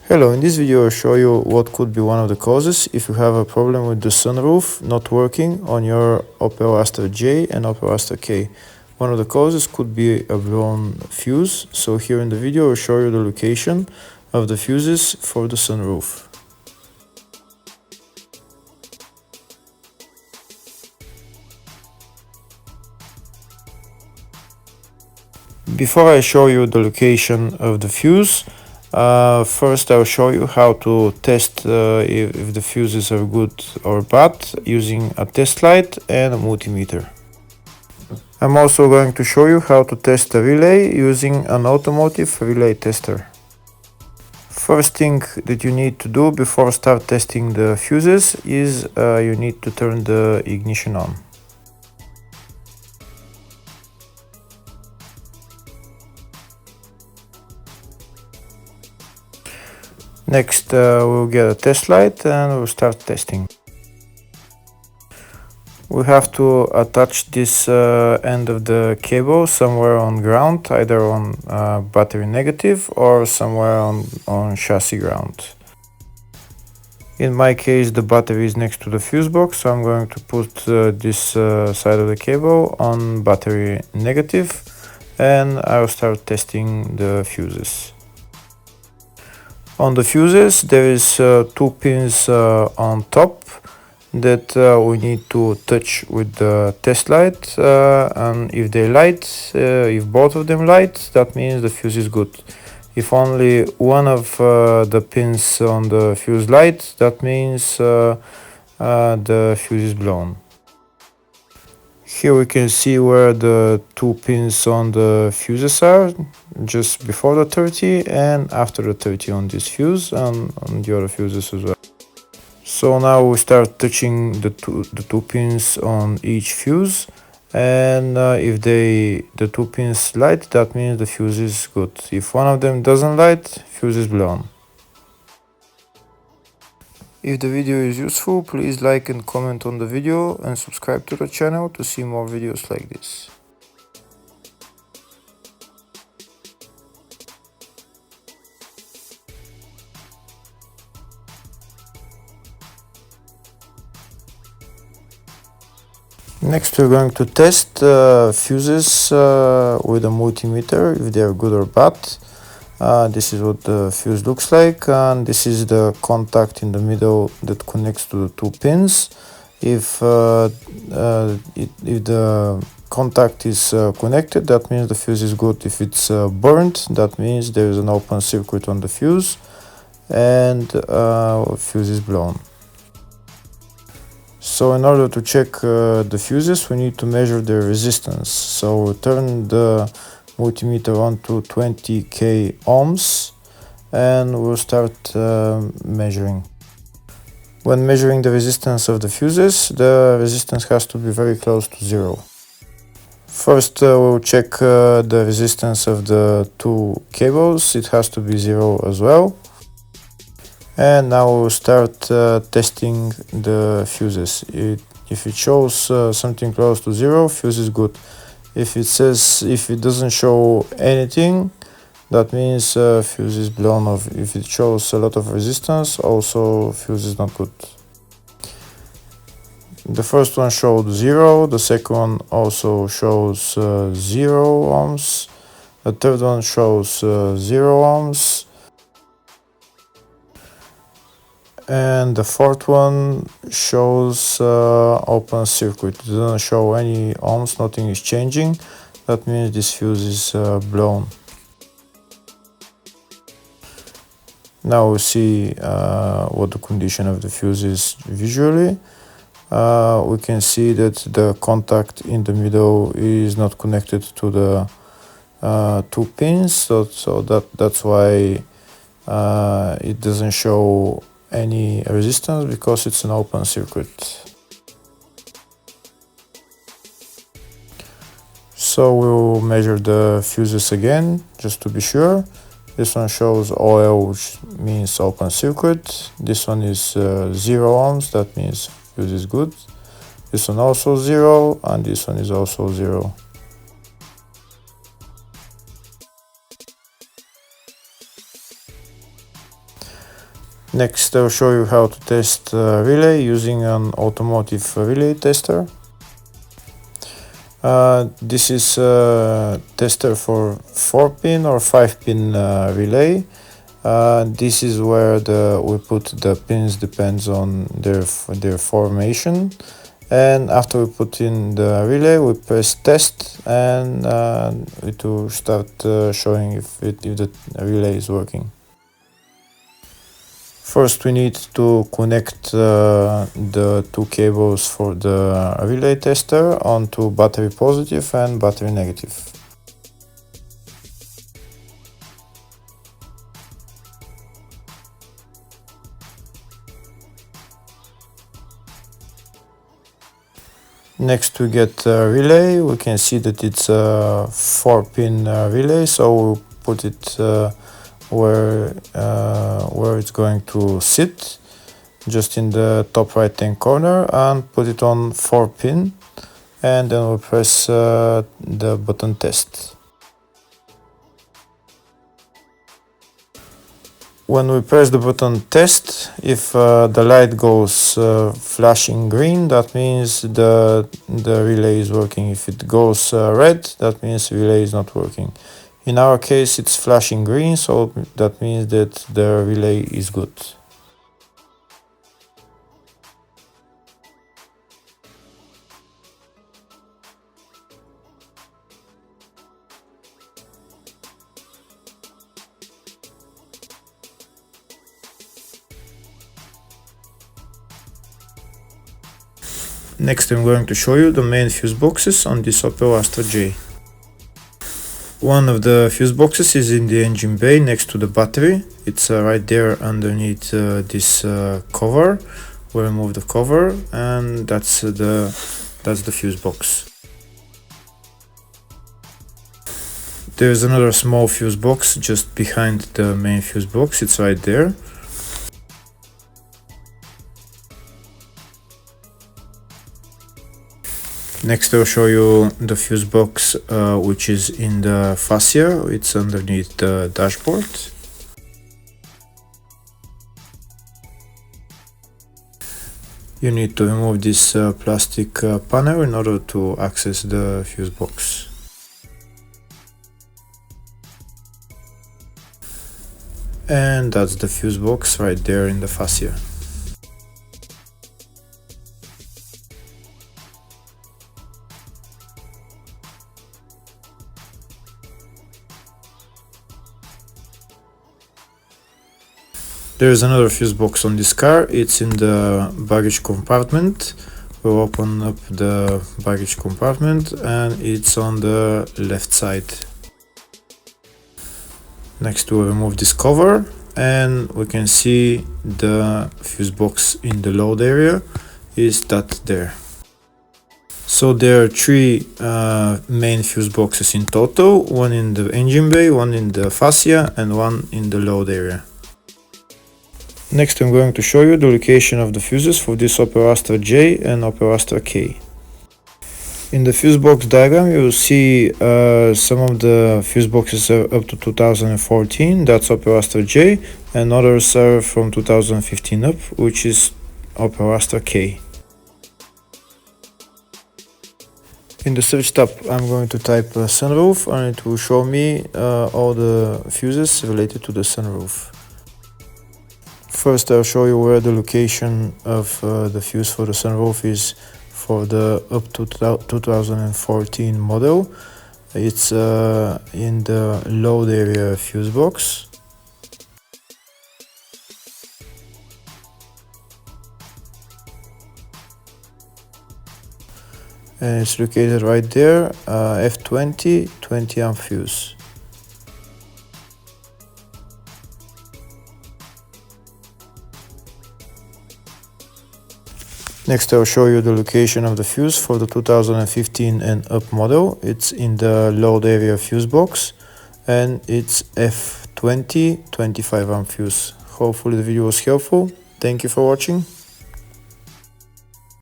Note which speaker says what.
Speaker 1: Hello, in this video I'll show you what could be one of the causes if you have a problem with the sunroof not working on your Opel Astra J and Opel Astra K. One of the causes could be a blown fuse, so here in the video I'll show you the location of the fuses for the sunroof. Before I show you the location of the fuse, first I'll show you how to test if the fuses are good or bad using a test light and a multimeter. I'm also going to show you how to test a relay using an automotive relay tester. First thing that you need to do before start testing the fuses is you need to turn the ignition on. Next, we'll get a test light and we'll start testing. We have to attach this end of the cable somewhere on ground, either on battery negative or somewhere on chassis ground. In my case, the battery is next to the fuse box, so I'm going to put this side of the cable on battery negative, and I'll start testing the fuses. On the fuses, there is two pins on top that we need to touch with the test light, and if they light, if both of them light, that means the fuse is good. If only one of the pins on the fuse light, that means the fuse is blown. Here we can see where the two pins on the fuses are, just before the 30 and after the 30 on this fuse and on the other fuses as well. So now we start touching the two pins on each fuse, and if the two pins light, that means the fuse is good. If one of them doesn't light, fuse is blown. If the video is useful, please like and comment on the video and subscribe to the channel to see more videos like this. Next, we're going to test fuses with a multimeter, if they are good or bad. This is what the fuse looks like, and this is the contact in the middle that connects to the two pins. If the contact is connected, that means the fuse is good. If it's burnt, that means there is an open circuit on the fuse and fuse is blown. So in order to check the fuses, we need to measure their resistance. So we'll turn the multimeter on to 20k ohms and we'll start measuring. When measuring the resistance of the fuses, the resistance has to be very close to zero. First, we'll check the resistance of the two cables. It has to be zero as well. And now we'll start testing the fuses. If it shows something close to zero, fuse is good. If it doesn't show anything, that means fuse is blown off. If it shows a lot of resistance, also fuse is not good. The first one showed 0, the second one also shows 0 ohms, the third one shows 0 ohms, and the fourth one shows open circuit. It doesn't show any ohms, nothing is changing. That means this fuse is blown. Now we see what the condition of the fuse is visually. We can see that the contact in the middle is not connected to the two pins, so that's why it doesn't show any resistance, because it's an open circuit. So we'll measure the fuses again, just to be sure. This one shows OL, which means open circuit. This one is 0 ohms, that means fuse is good. This one also 0, and this one is also 0. Next, I'll show you how to test relay using an automotive relay tester. This is a tester for 4-pin or 5-pin relay. This is where we put the pins, depends on their formation. And after we put in the relay, we press test, and it will start showing if the relay is working. First, we need to connect the two cables for the relay tester onto battery positive and battery negative. Next, we get a relay. We can see that it's a 4-pin relay, so we'll put it where it's going to sit, just in the top right hand corner, and put it on 4-pin, and then we'll press the button test. When we press the button test, if the light goes flashing green, that means the relay is working. If it goes red, that means the relay is not working. In our case, it's flashing green, so that means that the relay is good. Next, I'm going to show you the main fuse boxes on this Opel Astra J. One of the fuse boxes is in the engine bay next to the battery. It's right there underneath this cover. We'll remove the cover, and that's the fuse box. There's another small fuse box just behind the main fuse box. It's right there. Next, I'll show you the fuse box which is in the fascia. It's underneath the dashboard. You need to remove this plastic panel in order to access the fuse box. And that's the fuse box right there in the fascia. There's another fuse box on this car. It's in the baggage compartment. We'll open up the baggage compartment, and it's on the left side. Next, we'll remove this cover, and we can see the fuse box in the load area is that there. So there are three main fuse boxes in total, one in the engine bay, one in the fascia, and one in the load area. Next, I'm going to show you the location of the fuses for this Opel Astra J and Opel Astra K. In the fuse box diagram, you will see some of the fuse boxes are up to 2014, that's Opel Astra J, and others are from 2015 up, which is Opel Astra K. In the search tab, I'm going to type sunroof, and it will show me all the fuses related to the sunroof. First, I'll show you where the location of the fuse for the sunroof is for the up to 2014 model. It's in the load area fuse box. And it's located right there, F20 20 amp fuse. Next, I'll show you the location of the fuse for the 2015 and up model. It's in the load area fuse box, and it's F20 25 amp fuse. Hopefully the video was helpful. Thank you for watching.